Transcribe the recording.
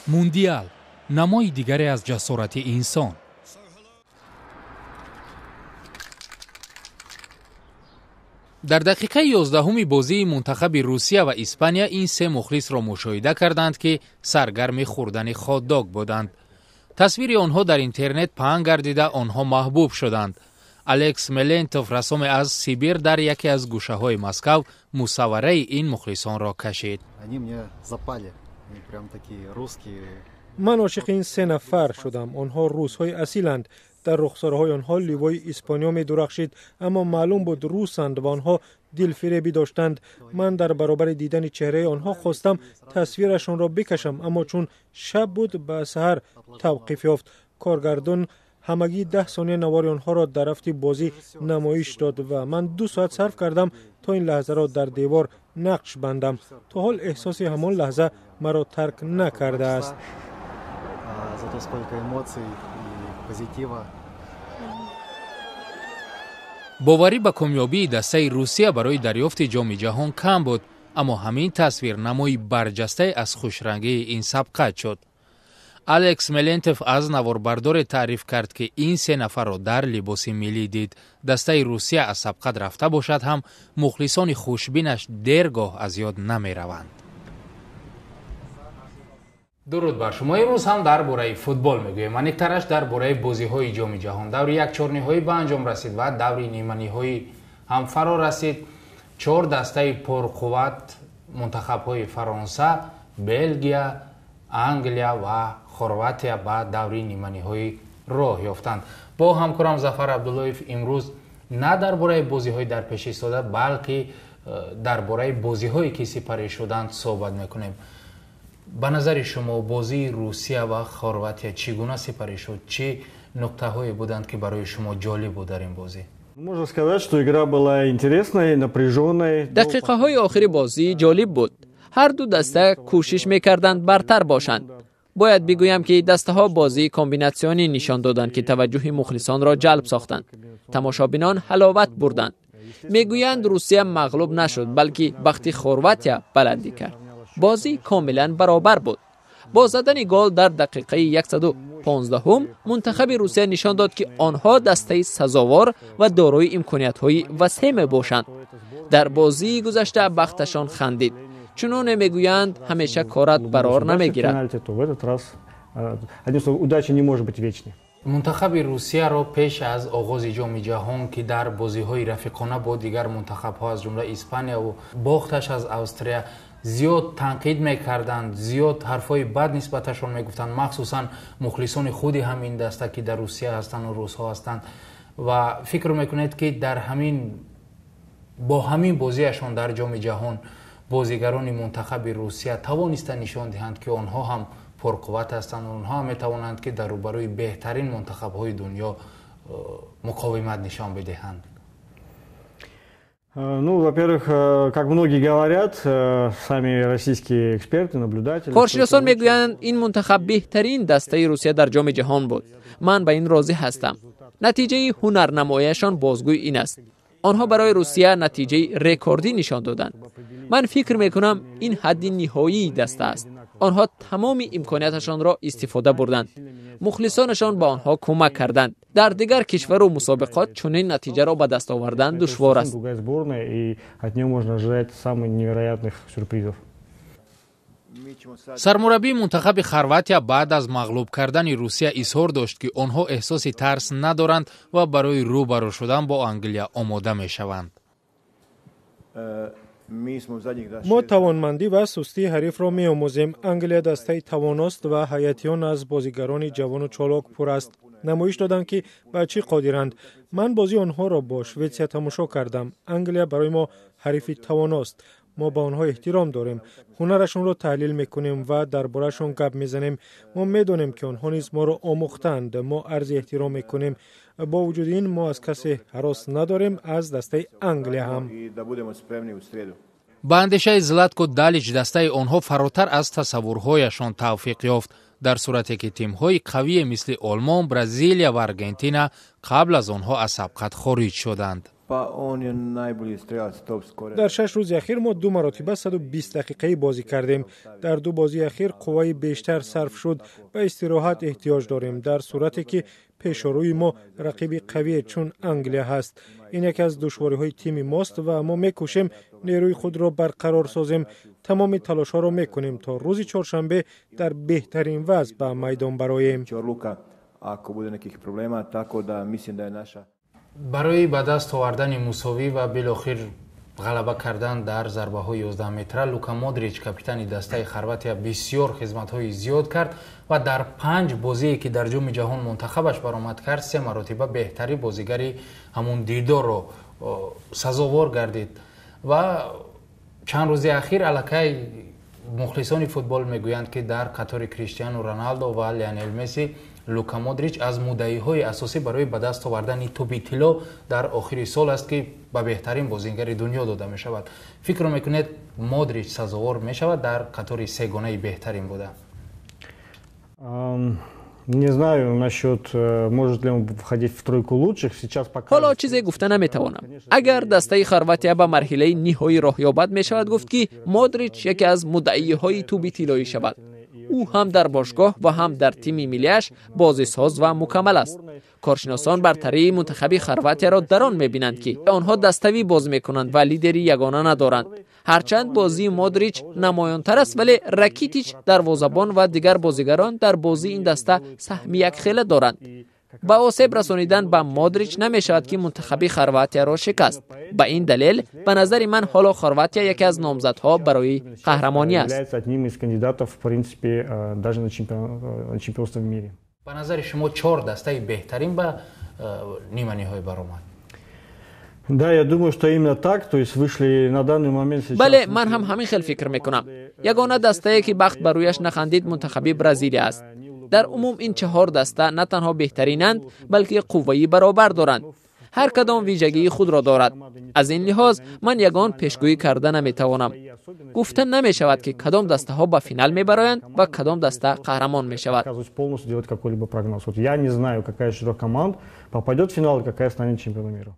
موندیال، نمای دیگری از جسارت انسان. در دقیقه 11 بازی منتخب روسیه و اسپانیا این سه مخلص را مشاهده کردند که سرگرم خوردن هات‌داگ بودند. تصویر آنها در اینترنت پهن گردیده آنها محبوب شدند. الکس ملنتوف رسام از سیبیر در یکی از گوشه های مسکو مصوره این مخلصان را کشید. من عاشق این سه نفر شدم. آنها روس های اصیلند. در رخسارهای آنها لیوای اسپانیا می درخشید، اما معلوم بود روسند و آنها دلفریبی داشتند. من در برابر دیدن چهره آنها خواستم تصویرشان را بکشم، اما چون شب بود به سحر توقیف یافت. کارگردان همگی 10 ثانیه نوار آنها را در هفته بازی نمایش داد و من 2 ساعت صرف کردم تا این لحظه را در دیوار نقش بندم. تا حال احساس همان لحظه مرا ترک نکرده است. باوری به کامیابی دسته روسیه برای دریافت جام جهان کم بود، اما همین تصویر نمای برجسته از خوشرنگی این سبقت شد. الکس ملنتوف از نواربردار تعریف کرد که این سه نفر را در لباس ملی دید. دسته روسیه از سبقت رفته باشد هم مخلصان خوشبینش دیرگاه از یاد نمی روند. درود بر شما. امروز هم درباره فوتبال میگویم. من یک طرش درباره بازی‌های جام جهان دور یک چهارنهایی به انجام رسید و دور نیمه‌نهایی هم فرا رسید. 4 دسته پرقوت منتخب‌های فرانسه، بلژیک، انگلیا و خرواتیا به دور نیمه‌نهایی راه یافتند. با همکارم ظفر عبداللهیف امروز نه درباره بازی‌های در پیش ایستاده بلکه درباره بازی‌هایی که سپری شدند صحبت می‌کنیم. به نظر شما بازی روسیه و خرواتیا چگونه سپری شد؟ چه نکته‌هایی بودند که برای شما جالب بود در این بازی؟ دقیقه‌های آخر بازی جالب بود. هر دو دسته کوشش می‌کردند برتر باشند. باید بگویم که دسته‌ها بازی کامبیناسیونی نشان دادند که توجه مخلصان را جلب ساختند. تماشابینان حلاوت بردند. میگویند روسیه مغلوب نشد بلکه بخت خرواتیا بلندی کرد. بازی کاملا برابر بود. با زدن گل در دقیقه 115 منتخب روسیه نشان داد که آنها دسته سزاوار و دارای امکانیت‌های وسیع میباشند. در بازی گذشته بختشان خندید. چنون میگویند همیشه کارت برار نمیگیرد. منتخب روسیه را پیش از آغاز جام جهان که در بازی‌های رفیقانه با دیگر منتخب‌ها از جمله اسپانیا و باختش از استرالیا زیاد تنقید میکردند، زیاد حرفای بد نسبتشون میگفتند، مخصوصا مخلصان خودی همین دسته که در روسیه هستند و روس‌ها هستند و فکر میکنید که در با همین بازیشون در جام جهان بازیگران منتخب روسیه توانستند نشان دهند که آنها هم پرقوت هستند و آنها هم میتوانند که در روبروی بهترین منتخب‌های دنیا مقاومت نشان بدهند. Во-первых, как многие говорят, сами российские эксперты, наблюдатели. کارشناسان میگویند این منتخب بهترین دسته روسیه در جام جهان بود. من به این راضی هستم. نتیجه هنرنماییشان بازگوی این است. آنها برای روسیه نتیجه رکوردی نشان دادند. من فکر میکنم این حد نهایی دسته است. آنها تمام امکاناتشان را استفاده بردند. مخلصانشان با آنها کمک کردند. در دیگر کشور و مسابقات چنین نتیجه را به دست آوردن دشوار است. سرمربی منتخب خرواتیا بعد از مغلوب کردن روسیه اظهار داشت که آنها احساس ترس ندارند و برای روبرو شدن با انگلیا آماده میشوند. ما توانمندی و سستی حریف را می آموزیم. انگلیا دسته تواناست و هیئتیان از بازیگران جوان و چالاک پر است. نمایش دادند که به چی قادرند. من بازی آنها را با شویتسیا تماشا کردم. انگلیا برای ما حریف تواناست. ما با آنها احترام داریم. هنرشون را تحلیل میکنیم و درباره‌شون گپ میزنیم. ما میدونیم که آنها نیز ما را آموختند. ما عرض احترام میکنیم. با وجود این ما از کسی هراس نداریم، از دسته انگلیا هم. با اندیشه زلاتکو دالیچ دسته آنها فراتر از تصورهایشان توفیق یافت، در صورتی که تیم‌های قوی مثل آلمان، برزیلیا و آرژانتین قبل از آنها از سبقت خارج شدند. در 6 روز اخیر ما 2 مرتبه 120 دقیقه بازی کردیم. در 2 بازی اخیر قوای بیشتر صرف شد. به استراحت احتیاج داریم در صورتی که پیش روی ما رقیب قوی چون انگلیا هست. این یکی از دشواری‌های تیم ماست و ما می‌کوشیم نیروی خود را برقرار سازیم. تمام تلاش‌ها را می‌کنیم تا روز چهارشنبه در بهترین وضع به میدان برآییم. برای به دست آوردن مساوی و بالاخره غلبه کردن در ضربه‌های 11 متره لوکا مودریچ کاپیتان دسته خرواتیا بسیار خدمت‌های زیاد کرد و در 5 بازی که در جام جهان منتخبش برآمد کرد 3 مرتبه بهترین بازیگری همون دیدار رو سزاوار گردید و چند روز اخیر الکی مخلصان فوتبال میگویند که در قطار کریستیانو رونالدو و لیونل مسی لوکا مودریچ از مدعی‌های اساسی برای به دست آوردن توپ طلا در آخر سال است که به بهترین بازیگر دنیا داده می شود. فکر میکنید مودریچ سزاوار می شود در قطار سگانه بهترین بوده؟ Не знаю насчет, может ли он входить в тройку лучших. Сейчас пока. حالا چیزی گفته نمیتوانم. اگر دسته خرواتیا به مرحله نهایی راه یابد می شود گفت که مودریچ یکی از مدعی‌های توپ طلایی شود. او هم در باشگاه و هم در تیم ملیش بازیساز و مکمل است. کارشناسان برتری منتخب خرواتیا را در آن می‌بینند که آنها دستوی باز می‌کنند و لیدری یگانه ندارند. هرچند بازی مودریچ نمایان‌تر است ولی راکیتیچ دروازه‌بان و دیگر بازیگران در بازی این دسته سهم یک خیله دارند. با آسیب رسانیدن به مودریچ نمی‌شود که منتخب خرواتیا را شکست. به این دلیل به نظر من حالا خرواتیا یکی از نامزدها برای قهرمانی است. به نظر شما 4 دسته بهترین به نیمه نهایی برآمد. Да, я думаю, что именно так, то есть вышли на данный момент сейчас. بله من هم همین خیل فکر میکنم. یگانه دسته که بخت بر رویش نخندید منتخب برزیل است. در عموم این 4 دسته نه تنها بهترینند بلکه قوی برابر دارند. هر کدام ویژگی خود را دارد. از این لحاظ من یگان پیشگویی کرده نمیتوانم. گفته نمی شود که کدام دسته ها به فینال میبرایند و کدام دسته قهرمان می شود. Я не знаю, какая из 4 команд попадет в финал и какая станет чемпионом мира.